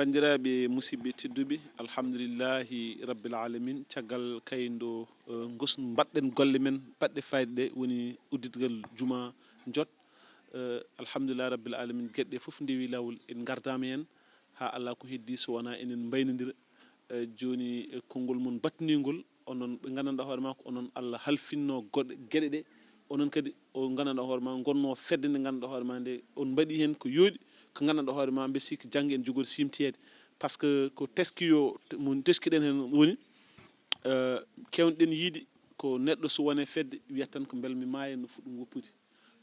bandiraɓe musidɓe tedduɓe alhamdulillahi rabbil alamin caggal kayndo mbaɗɗen golle men baɗɗe fayde ɗe woni udditgal juma Ndiott alhamdulillah rabbil alamin gueɗe foof ndewi lawol en gardama hen ha Allah ko heddi so wona enen baynodira joni konngol mon battinigol onon ɓe gandanɗa hoore ma ko onon Allah halfinno gueɗe ɗe onon kadi o gandanɗa hoore ma gonno fedde nde gandanɗa hoore ma nde on mbaɗi hen ko yooɗi ko gandanɗa hoore ma mbe sikki janggue en jogori simtiyede par ce que ko teskiyo mo teskiɗen hen woni kewɗen yiide ko neɗɗo so wone fedde wiyata tan ko beel mi maaya no fuɗɗum woppude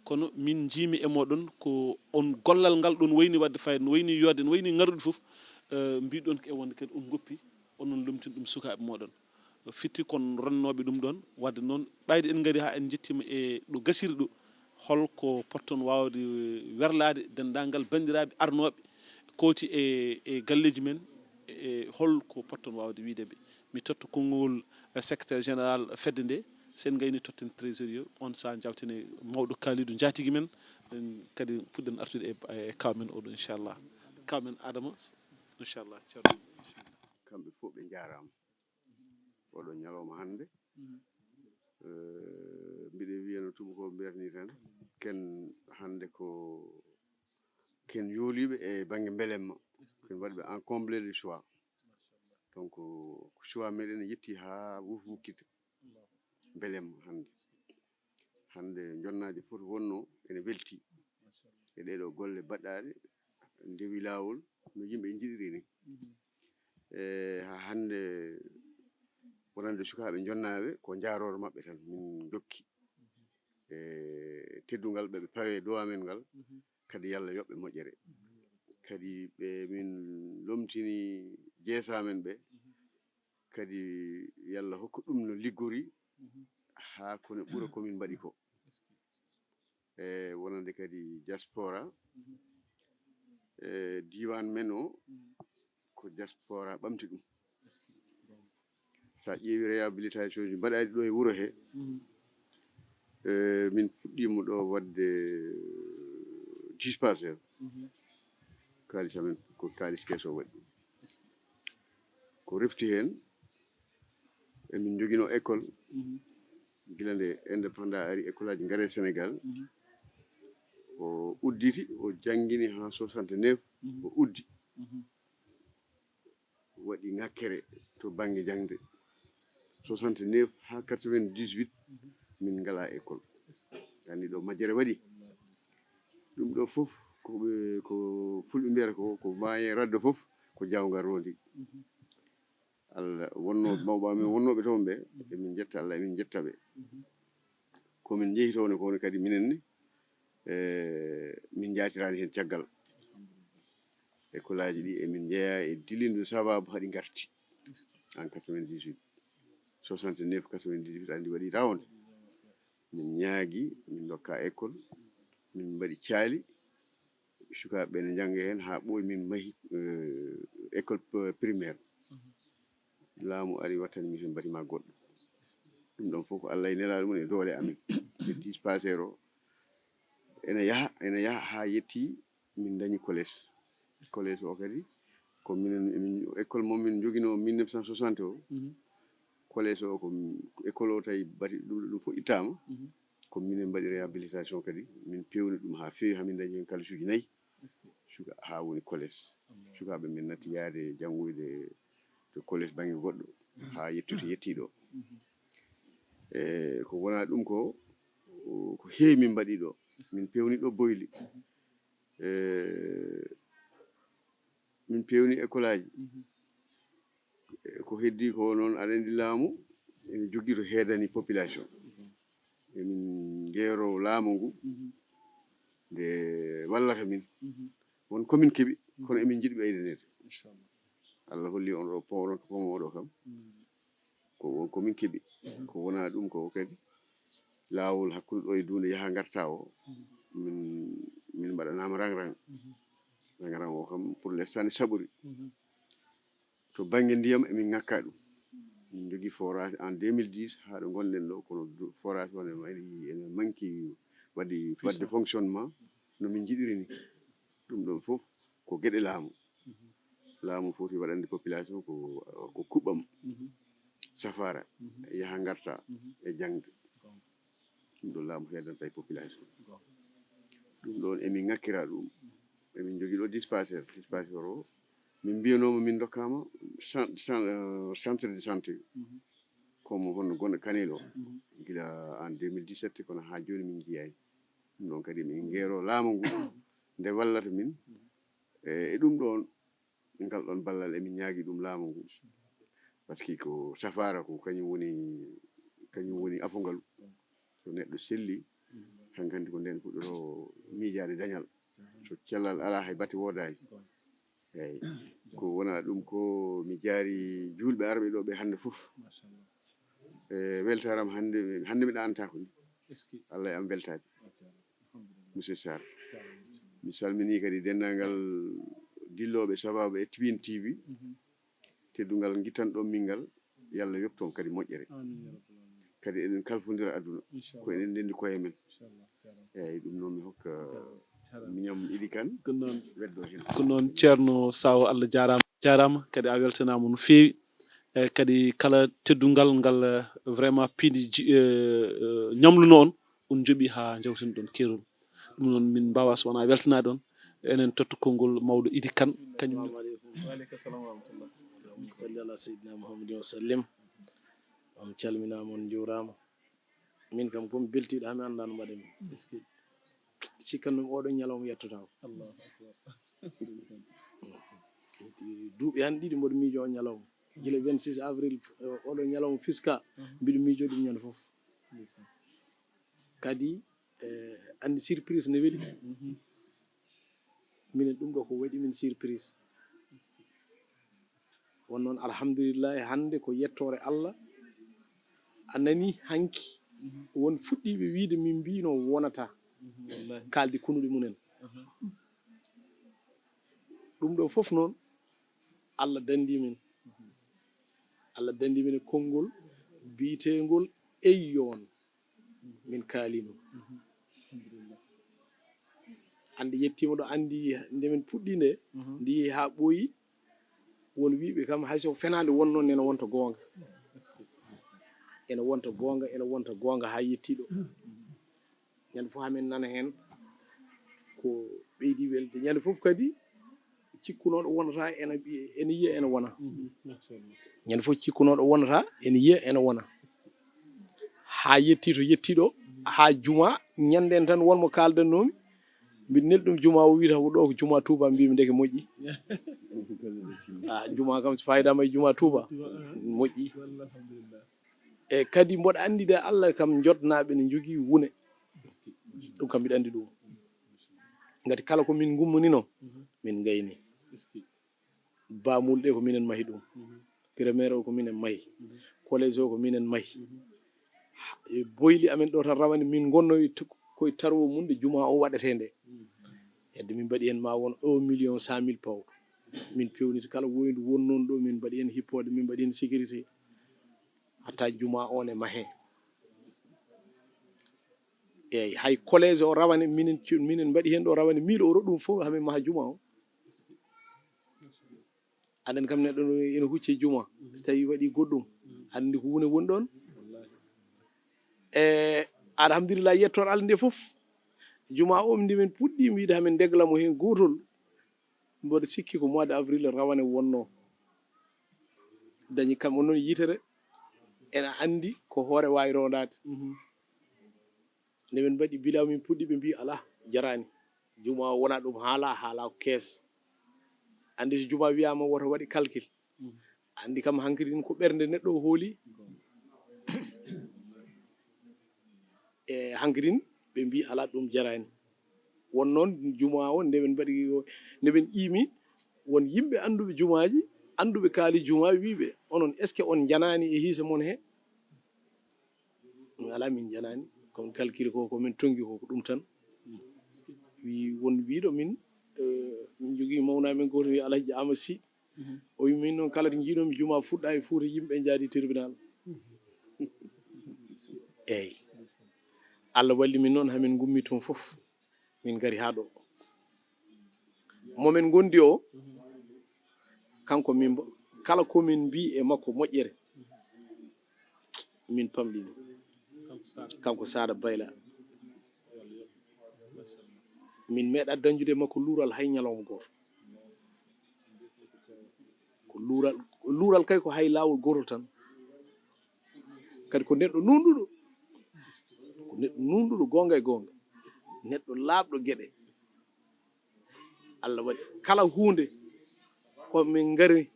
kono min jiimi e moɗon ko on gollal ngal ɗon wayni wadde fayida no wayni yodde no wayni ngarude foof mbiɗon ko e wonde kadi on goppi onon lomtini ɗum sukaɓe moɗon fitti kon ronnoɓe ɗum ɗon wadde noon ɓayde en gaari ha en jettima e ɗo gasiri ɗo holko potton wawde werlade dendagal bandiraɓe arnoɓe kooti e galleji men e holko potton wawde wideɓe mi totta konngol secrétaire général fedde nde sen gayni totten trésorier on sa jawtene mawɗo kalidou jatigui men kadi puɗɗen artude e kaw men oɗo inchallah kaw men Adama inchallah ceerno kamɓe fof ɓe jarama oɗo ñalawma hande mbiɗe wiya no tubakoɓe mbiyatni tan ken hande ko ken yooliɓe e banggue beelemma ken waɗiɓe en comblé le choix donc choix meɗen yetti ha wukkita beelemma hande jonnaji foti wonno ene welti e ɗeɗo golle baɗɗaɗe ndewi lawol no yimɓe jiɗiri ni ha hande wonande sukaɓe jonnaɓe ko jarore mabɓe tan min jokki e teddugal ɓeɓe pawe dow amen ngal kadi yallah yoɓɓe moƴƴere kadi ɓe min lomtini jeesamen ɓe kadi yallah hokka ɗum no liggori ha kono ɓuura komin mbaɗi ko e wonande kadi diaspora e diwan men o ko diaspora ɓamti ɗum sa ƴeewi réhabilitation ji mbaɗaɗi ɗo e wuuro he min puɗɗima ɗo wadde dispensaire kalis amen ko kalis keso waɗi ko refti hen emin joguino école gila nde indépendant ari école aji gaare Sénégal o udditi o jangguini ha 69 o uddi waɗi ŋakkere to banggue jangde 69 ha 98 min ngala école andi ɗo majjere waɗi ɗum ɗo foof ko fulɓe mbiyata ko maaye radde foof ko jawgal rondi Allah wonno mawɓe amen wonnoɓe toon ɓe emin jetta Allah emin jettaɓe komin jeehi toon ko kadi minenne min jatirani hen caggal école aji ɗi emin jeeya e dilindu sababu haɗi garti en 98 69 98 andi waɗi rawde min ñaagui min dokka école min mbaɗi caali sukaɓe ne jangga hen ha ɓooyi min maahi école primaire laamu ari wattani min hen bâtiment goɗɗo ɗum ɗon fof ko Allah e nelaɗo mum e doole amen le dispensaire o ene yaaha ha yetti min dañi collège o kadi ko minen école momin joguino 1960 o collège o ko école o tawi bati ɗum fof ittama ko minen mbaɗi réhabilitation kadi min pewni ɗum ha fewi hamin dañi hen kalisuji 4 suka ha woni collège sukaɓe min natti yaade janggoyde to collège banggue goɗɗo ha yettude yettiɗo e ko wona ɗum ko heewi min mbaɗi ɗo min pewni ɗo boyli min pewni école aji ko heddi ko noon aɗa andi laamu ene jogui to heedani population emin jeero laamu ngu nde wallata min won komin keeɓi kono emin jiiɗi ɓeydanede Allah holli on ɗo pon oɗo kam ko won komin keeɓi ko wona ɗum ko kadi laawol hakkude ɗo e dunde yaaha garta o min mbaɗanama rang o kam pour l'instant ne saɓori to banggue ndiyam emin ngakka ɗum min jogui forage en 2010 haɗo gonɗen ɗo kono forage o ene manqui wadde fonctionnement no min jiɗiri ni ɗum ɗon foof ko gueɗe laamu laamu foti waɗande population ko kuɓɓam safara yaha garta e jangde ɗum ɗo laamu heddanta e population ɗum ɗon emin ŋakkira ɗum emin jogui ɗo dispensaire o min mbiyanoma min dokkama centre de santé comme honno gonɗo Kanel o gila en 2017 kono ha joni min jiyani ɗum ɗon kadi min guero laamu ngu nde wallata min e ɗum ɗon ngal ɗon ballal emin ñaagui ɗum laamu ngu par ce que ko safara ko kañum woni afogal so neɗɗo selli hankkandi ko nden fuɗɗoto miijade dañal so cellal ala hay batte wodani eyyi ko wona ɗum ko mi jaari julɓe arɓe ɗo ɓe hande foof weltaram hande mi ɗanatako ni Allah e am weltade monsieur Sarr mi salmini kadi dendagal dilloɓe sababu e Piindi TV teddugal guittanɗon min ngal yallah yopton kadi moƴƴere kadi eɗen kalfodira aduna ko eɗen ndendi koye men eyyi ɗum noon mi hokka miñam Idi Kane weddo hen ko noon ceerno Sawo Allah jarama kadi a weltanama no fewi kadi kala teddungal ngal vraiment Piindi ñamluno on jooɓi ha jawten ɗon keerol ɗum noon min mbawa so wona weltanade on enen totta konngol mawɗo Idi Kane kañum waleykum salam wa rahmatullah salli ala seydina Muhammadin wa sallim on calminama on jurama min kam komi beltiɗo hami anda no mbaɗami sikkandumi oɗon ñalawma yettotako duuɓi han ɗiɗi mboɗo miijo on ñalawma gila 26 avril oɗon ñalawma fiska mbiɗo miijo ɗum ñande foof kadi andi surprise ne weeli minen ɗum ɗo ko waɗi min surprise won noon alhamdulillahi hande ko yettore Allah a nani hanki won fuɗɗiɓe wiide min mbino wonata kaldi kunuɗe munen ɗum ɗo foof noon Allah dandimin e konngol biitegol eyyon min kaalima ande yettima ɗo andi ndemin puɗɗi nde ndi yeehi ha ɓooyi won wiɓe kam hayso fenade wonno ene wonta gonga ene wonta gonga ha yettiɗo ñande fof hamin nana hen ko ɓeydi welde ñande fof kadi cikkunoɗo wonata ene yiiya ene wona ñande fof cikkunoɗo wonata ene yiiya ene wona ha yetti to yettiɗo ha juma ñanden tan wonmo kaldannomi mbiɗa nelɗi ɗum juma o wiyata ko ɗo ko juma Touba mbimi ndeke moƴƴi juma kam so fayidama e juma Touba moƴƴi e kadi mboɗo andi de Allah kam jotnaɓe ne jogui wune ɗum kam mbiɗa andi ɗum gati kala ko min gummonino min gayni bamulɗe ko minen mahi ɗum primaire o ko minen mahi collège o ko minen mahi boyli amen ɗo tan rawane min gonno koye tarwo mum nde juma o waɗete nde hedde min mbaɗi hen ma won 1.100.000 pawɗo min pewniti kala woydu wonnon ɗo min mbaɗi hen hippode min mbaɗi hen sécurité hatta juma on e mahe eyyi hay collège o rawane minen mbaɗi hen ɗo rawane 1000 euros ɗum fof hamin maha juma o aɗen kam neɗɗo ene hucce juma so tawi waɗi goɗɗum andi ko wone woni ɗon alhamdulillah yettore Allah nde foof juma o nde min puɗɗi wiide hamin deglamo hen gotol mboɗo sikki ko mois de avril rawane wonno dañi kam on noon yitere ene andi ko hoore wawi rondade nde min mbaɗi bilan min puɗɗi ɓe mbi ala jarani juma o wona ɗum haala ko kees andi so juma wiyama woto waɗi calcul andi kam hankkadin ko ɓernde neɗɗo o hooli e hankkadin ɓe mbi ala ɗum jarani won noon juma o nde min mbaɗi nde min ƴiimi won yimɓe anduɓe jumaji anduɓe kaali juma wiɓe onon est ce que on janani e hiise mon he ala min janani komin calcule ko komin tongi ko ɗum tan wi won wiɗo min jogui mawnamen goto wi Alhaji Ama Sy o wi min noon kala to jiiɗomi juma fuɗɗa e Fouta yimɓe jaadi tribunal eyyi Allah walli min noon hamin gummi toon foof min gari ha ɗo momin gondi o kanko min kala komin mbi e makko moƴƴere min pamɗini kanko Sada Bayla min meeɗa dañjude makko luural hay ñalawma goto ko luural kay ko hay lawol gotol tan kadi ko neɗɗo nunɗuɗo gonga e gonga neɗɗo laaɓɗo gueɗe Allah waɗi kala hunde ko min ngari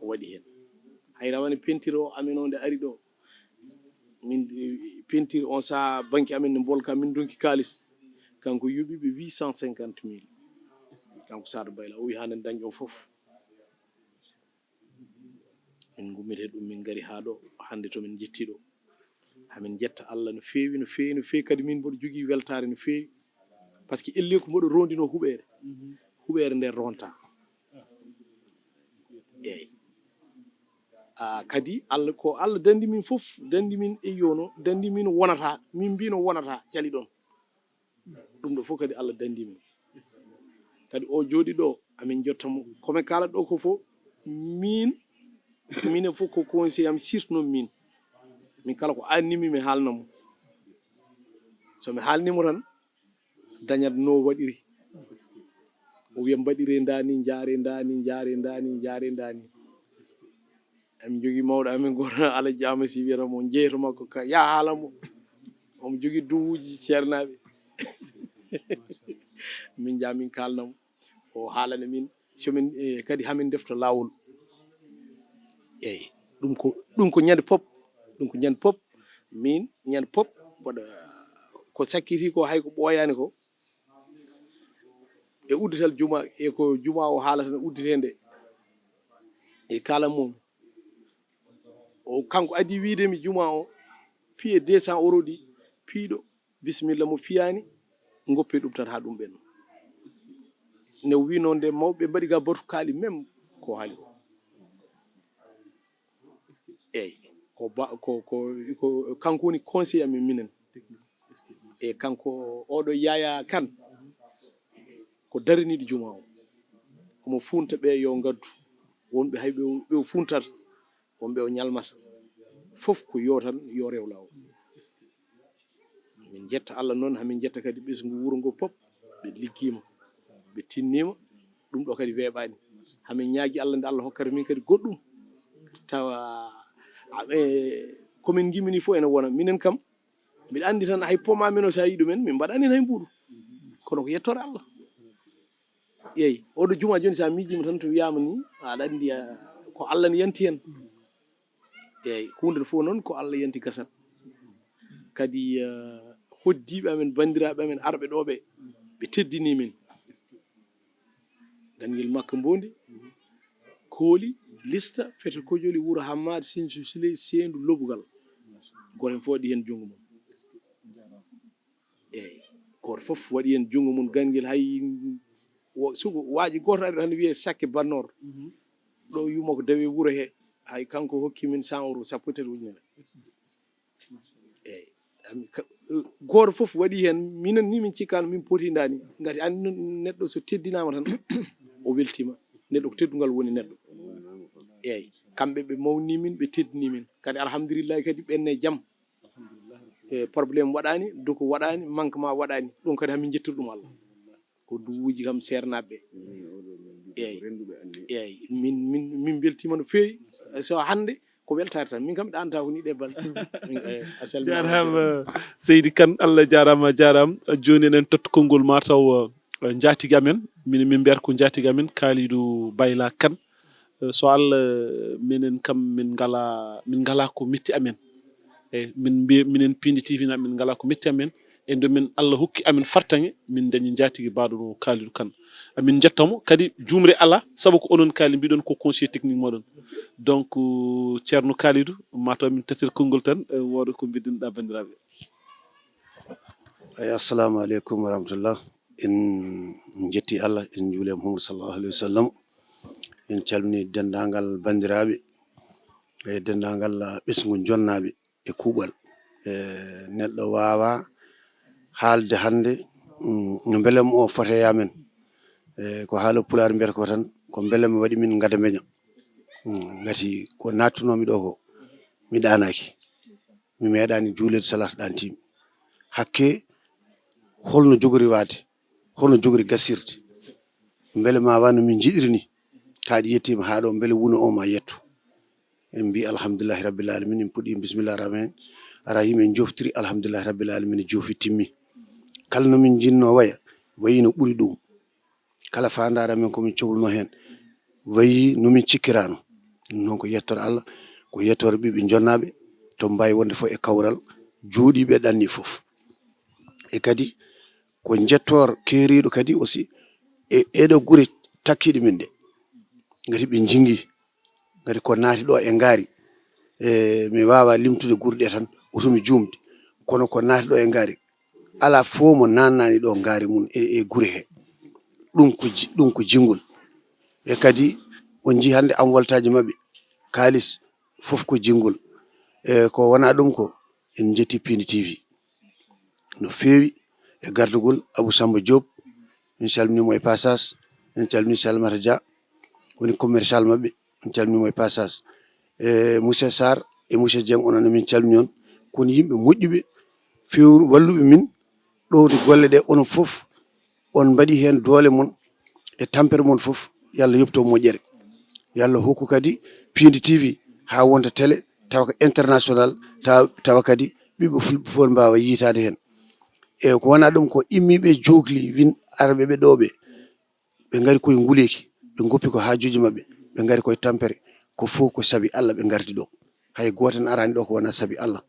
o waɗi hen hay rawane peinture o amen o nde ari ɗo min peinture on saha banque amen ne bolka min donki kalis kanko yuɓiɓe 850 000 kanko Sada Bayla o wi hanen dañƴo foof min gummite ɗum min ngari ha ɗo hande to min jetti ɗo hamin jetta Allah no fewi no fewi no fewi kadi min mboɗo jogui weltare no fewi par ce que elle ko mboɗo rondino huɓere nder ronta eyyi kadi Allah ko Allah dandi min foof dandi min e yono dandi min wonata min mbino wonata cali ɗon ɗum ɗo fof kadi Allah dandi min kadi o jooɗi ɗo amin jottamo komin kala ɗo ko fof minen fof ko conseil am surtout noon min kala ko annimi mi haalnamo somi haalnimo tan dañat no waɗiri o wiya mbaɗire ndani jaare ndani jaare ndani jaare ndani amin jogui mawɗo amin goto Allah jama si wiyatamo jeeyato makko ka ya haalamo omo jogui duwuji ceernaɓe min jaa min kalnamo o haalana min somin kadi hamin defto lawol eyyi ɗum ko ñande pop min ñande pop mbaɗa ko sakkiti ko hay ko ɓooyani ko e uddital juma ko juma o haalata no udditende e kala mum o kanko adi wiidemi juma o piye 200 € ɗi piiɗo bisimilla mo fiyani goppe ɗum tan ha ɗum ɓenno ne wi noon nde mawɓe mbaɗi ga batu kaali même ko haali ko eyyi ko kanko woni conseil amin minen e kanko oɗo Yaya Kane ko daraniɗo juma o omo funta ɓe yo gaddu wonɓe hay ɓe funtata wonɓe o ñalmata fof ko yo tan yo rew lawol min jetta Allah noon hamin jetta kadi ɓesgu wuuro ngo pop ɓe liggima ɓe tinnima ɗum ɗo kadi weeɓani hamin ñaagui Allah nde Allah hokkata min kadi goɗɗum tawa komin gimmini fof ene wona minen kam mbiɗa andi tan hay poma men o sa yi ɗumen min mbaɗani hay mbuɗu kono ko yettore Allah eyyi oɗo juma joni sa miijima tan to wiyama ni aɗa andi ko Allah ne yanti hen eyyi hunde fof noon ko Allah yanti gasat kadi hoddiɓe amen bandiraɓe amen arɓe ɗo ɓe teddini min Daniel Makka Mbondi Kooli Lista Fete Kojoli Wuro Hammade Sinthiou Siley Sendu Lobugal goto fof waɗi hen jungo mum eyyi goto fof waɗi hen jungo mum Ganguel hay sugo waaji goto ari tan wiye Sakke Bannor ɗo yuma ko dawe wuuro he hay kanko hokki min 100 € sappo tati ujunere eyyi goto fof waɗi hen minen ni min cikkano min potidani gati andi neɗɗo so teddinama tan o weltima neɗɗo ko teddugal woni neɗɗo eyyi kamɓe ɓe mawni min ɓe teddini min kadi alhamdulillahi kadi ɓenne jaam probléme waɗani doko waɗani manquement waɗani ɗum kadi hamin jettori ɗum Allah ko duwuji kam sernaɓe eyyi min beltima no fewi so hande ko weltare tan min kam mi ɗannata ko ni ɗe balɗe jarama Seydi Kane Allah jarama joni enen totta konngol mataw jatigue amen min mbiyata ko jatigue amen Kalidou Bayla Kane so Allah minen kam min ngala ko metti amen eyyi minen Piindi TV naɓe min ngala ko metti amen e ndo min Allah hokki amin fartaŋe min dañi jatigue baɗono Kalidou Kane amin jettamo kadi jumre ala saabu ko onon kaali mbiɗon ko conseiller technique moɗon donc ceerno Kalidou mataw min tatir konngol tan woda ko biddinoɗa bandiraɓe. Assalamu aleykum wa rahmatullah en jetti Allah en juule Muhammad sallallahu alayhi wa sallam en calmini dendagal bandiraɓe e dendagal ɓesgu jonnaɓe e kuuɓal neɗɗo wawa haalde hande no beele o foteya men ko haala pulaar mbiyata ko tan ko beele mi waɗi min gada meño ngati ko nattunomi ɗo ko mi ɗanaki mi meeɗani juulede salata ɗantimi hakke holno jogori waade holno jogori gasirde beele ma wa no min jiɗiri ni kaɗi yettima ha ɗo beele wuno o ma yetto en mbi alhamdulillahi rabbil alamin en puɗɗi bisimillahi rahmani rahim en joftiri alhamdulillahi rabbil alamin joofi timmi kala no min jinno waya wayi no ɓuri ɗum kala fandare men komin cohluno hen wayi nomin cikkirano noon ko yettore Allah ko yettore ɓiɓe jonnaɓe to mbawi wonde fof e kawral jooɗiɓe ɗanni foof e kadi ko jettor keeriɗo kadi aussi e ɗeɗo guure takkiɗe min ɗe gati ɓe jingui gati ko naati ɗo e ngaari mi wawa limtude guure ɗe tan otomi jumde kono ko naati ɗo e ngaari ala fo mo nannani ɗo ngaari mum e guure he ɗum ko jingol e kadi on jii hande envoltaji mabɓe kalis fof ko jingol ko wona ɗum ko en jetti Piindi TV no feewi e gardugol Abou Samba Diop min calminimo e passage en calmini Salimata Dia woni commercial mabɓe en calminimo e passage monsieur Sarr e monsieur Dieng onon min calmini on kono yimɓe moƴƴuɓe few walluɓe min ɗowde golle ɗe onon fof on mbaɗi hen doole mon e tampere mon fof yo Allah yobto moƴƴere yo Allah hokku kadi Piindi TV ha wonta télé tawa ko international tawa kadi ɓiɓɓe fulɓe fof mbawa yitade hen e ko wona ɗum ko immiɓe jogli win arɓe ɓe ɗo ɓe gari koye nguleyki ɓe goppi ko hajuji mabɓe ɓe gari koye tampere ko fof ko saabi Allah ɓe gardi ɗo hay goto en arani ɗo ko wona saabi Allah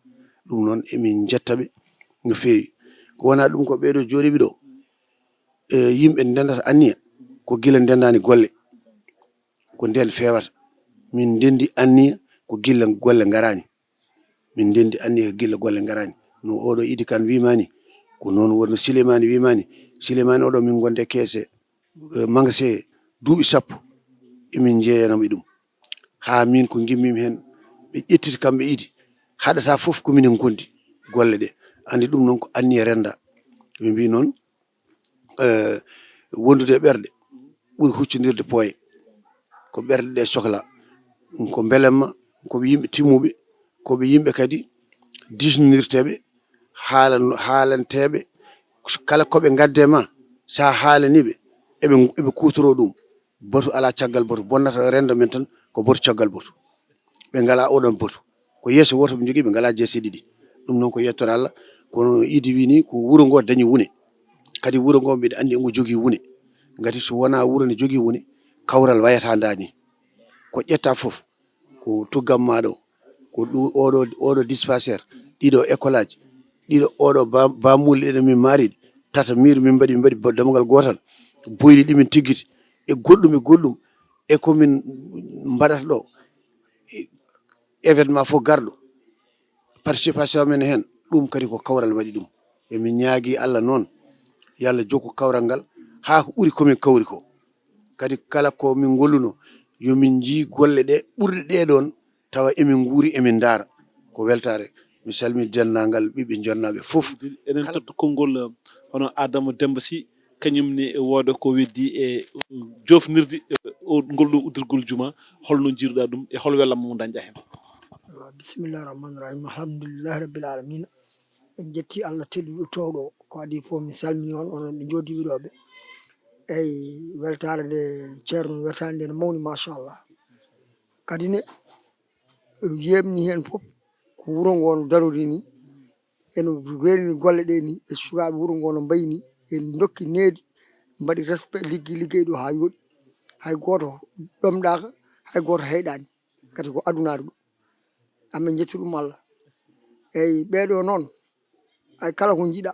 ɗum noon emin jettaɓe no fewi ko wona ɗum ko ɓeɗo joɗiɓe ɗo yimɓe ndendata anniya ko guila ndendani golle ko nden fewata min ndendi anniya ko gilla golle garani min ndendi anniya ko gilla golle garani no oɗo Idi Kane wimani ko noon wonno Souleymane wimani Souleymane oɗo min gonde keese magasin duuɓi 10 emin jeeyanoɓe ɗum ha min ko gimmimi hen ɓe ƴettiti kamɓe Idi haɗata foof kominen gondi golle ɗe andi ɗum noon ko anniya renda ɓe mbi noon wondude ɓerɗe ɓuuri huccodirde pooye ko ɓerɗe ɗe sohla ko beelemma koɓe yimɓe timmuɓe koɓe yimɓe kadi disnodirteɓe haalanteɓe kala koɓe gadde ma sa haalaniɓe eɓe kutoro ɗum batu ala caggal batu bonnata rendo men tan ko batu caggal batu ɓe ngala oɗon batu ko yeeso woto ɓe jogui ɓe ngala jeese ɗiɗi ɗum noon ko yettore Allah kono Idi wini ko wuuro ngo dañi wune kadi wuuro ngo mbiɗa andi ngo jogui wune gati so wona wuuro ne jogui wune kawral wayata dani ko ƴetta foof ko tuggammaɗo ko oɗo dispensaire ɗiɗo école aji ɗiɗo oɗo bamulle ɗe min maariɗe tata miiru min mbaɗi dammugal gotal boyli ɗimin tiggiti e goɗɗum e komin mbaɗata ɗo événement fof garɗo participation men hen ɗum kadi ko kawral waɗi ɗum emin ñaagui Allah noon yo Allah jokku kawral ngal ha ko ɓuuri komin kawri ko kadi kala ko min golluno yomin jii golle ɗe ɓurɗe ɗe ɗon tawa emin guuri emin daara ko weltare mi salmini dendagal ɓiɓɓe jonnaɓe foof enen totta konngol hono Adama Demba Sy kañumne e wooda ko weddi e jofnirde ngol ɗo uddirgol juma holno jiiruɗa ɗum e hol wellam mo dañƴa hen bisimillahi rahmani rahim alhamdulillahi rabbil alamina en jetti Allah tedduɗo towɗo ko adi fof mi salmini on onon ɓe jodiɓe ɗo ɓe eyyi weltare nde ceerno weltare nde ne mawni machallah kadi ne yemni hen foof ko wuuro ngo no darori ni eno werini golle ɗe ni e sukaɓe wuuro ngo no mbayi ni en dokki needi mbaɗi respect liggey ɗo ha yooɗi hay goto ɗomɗaka hay goto heyɗani kadi ko adunare ɗum amin jetti ɗum Allah eyyi ɓeɗo noon ay kala ko jiiɗa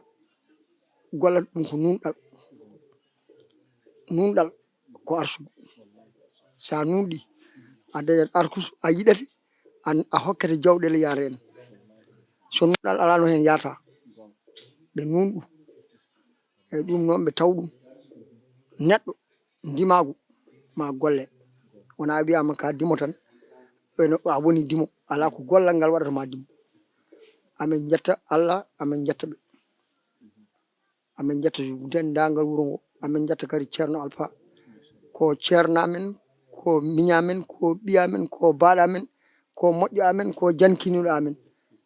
gollata ɗum ko nunɗal ko arsugu sa nunɗi a dañat arkusu a yiɗate a hokkete jawɗele yaara hen so nunɗal alano hen yaata ɓe nunɗu eyyi ɗum noon ɓe taw ɗum neɗɗo ndimagu ma golle wona wiyama ka dimo tan a woni dimo ala ko gollal ngal waɗata ma dimo amin jetta Allah amin jetta ɓe amin jetta dendagal wuuro ngo amin jetta kadi ceerno Alpha ko ceerno amen ko miñamen ko ɓiyamen ko baɗamen ko moƴƴo amen ko jankiniɗo amen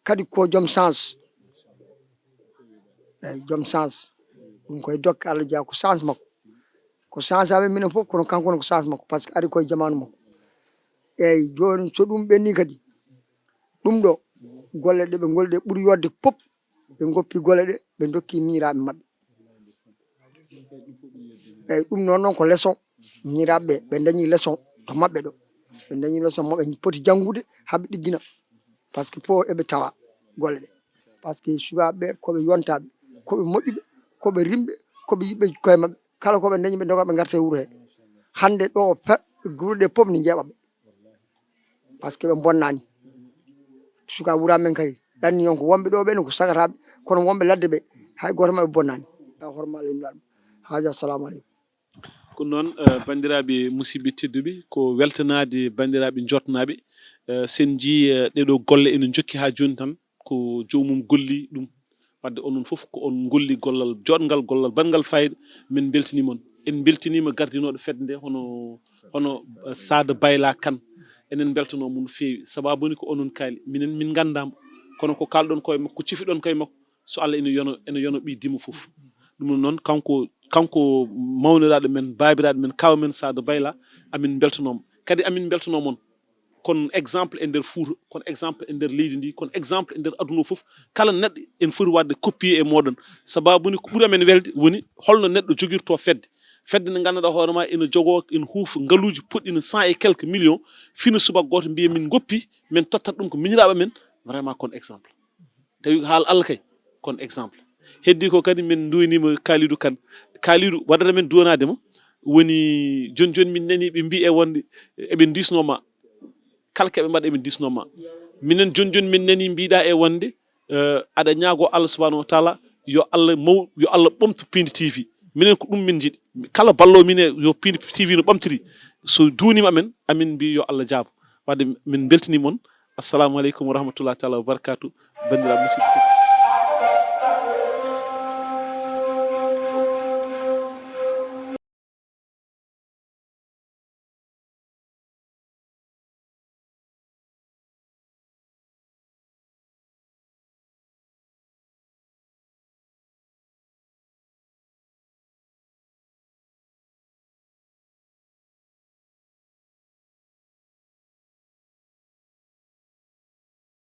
kadi ko joom chance eyyi joom chance ɗum koye dokke Allah jeeya ko chance makko ko chance amen minen foof kono kanko ne ko chance makko par ce que ari koye jamanu makko eyyi joni so ɗum ɓenni kadi ɗum ɗo golle ɗe ɓe goli ɗe ɓuuri yodde pop ɓe goppi golle ɗe ɓe dokki miñiraɓe mabɓe eyyi ɗum noon ko leçon miñiraɓeɓe ɓe dañi leçon to mabɓe ɗo ɓe dañi leçon mabɓe poti janggude haaɓe ɗiggina par ce que fo eɓe tawa golle ɗe par ce que sukaɓeɓe koɓe yontaɓe koɓe moƴƴuɓe koɓe rimɓe koɓe yiɓɓe koye mabɓe kala koɓe dañi ɓe doga ɓe garta e wuuro he hande ɗo guure ɗe poof ne jeeɓaɓe par ce que ɓe bonnani suka wuura men kay ɗanni on ko wonɓe ɗo ɓe ko sagataɓe kono wonɓe ladde ɓe hay goto mabɓe bonnani hormal limlaɗum haaji assalamu aleykum ko noon bandiraɓe musidɓe tedduɓe ko weltanade bandiraɓe jotnaɓe sen jii ɗeɗo golle ene jokki ha joni tan ko jomum golli ɗum wadde onon foof ko on golli gollal joɗgal gollal bangal fayida min beltanimon en beltanima gardinoɗo fedde nde hono Sada Bayla Kane enen beltanomo no fewi sababuni ko onon kaali min gandamo kono ko kalɗon koye makko ko cifiɗon koye makko so Allah ene yono ɓi dimo foof ɗum noon kanko mawniraɗo men babiraɗo men kaw men Sada Bayla amin beltanomo kadi amin beltanomon kon exemple e nder Fouta kon exemple e nder leydi ndi kon exemple e nder aduna o foof kala neɗɗo en foti wadde copier e moɗon sababuni ko ɓuuri amen welde woni holno neɗɗo jogirto fedde nde ganduɗa hoore ma ene jogo ene huufa ngaaluji puɗɗino 100 et quelques millions fino subaka goto mbiya min goppi min tottat ɗum ko miñiraɓe men vraiment kon exemple tawi ko haala Allah kay kon exemple heddi ko kadi min duwanima Kalidou Kane Kalidou waɗata men duwanademo woni joni min nani ɓe mbi e wonde eɓe disnoma kala keɓe mbaɗa eɓe disnoma minen joni min nani mbiɗa e wonde aɗa ñaago Allah subahanahu wa taala yo Allah ɓamtu Piindi TV minen ko ɗum min jiiɗi kala ballowo min e yo Piindi TV no ɓamtiri so duwanima amin mbi yo Allah jaabo wadde min beltanimon assalamu aleykum wa rahmatullahi taala wa barakatuh bandiraɓe musidɓe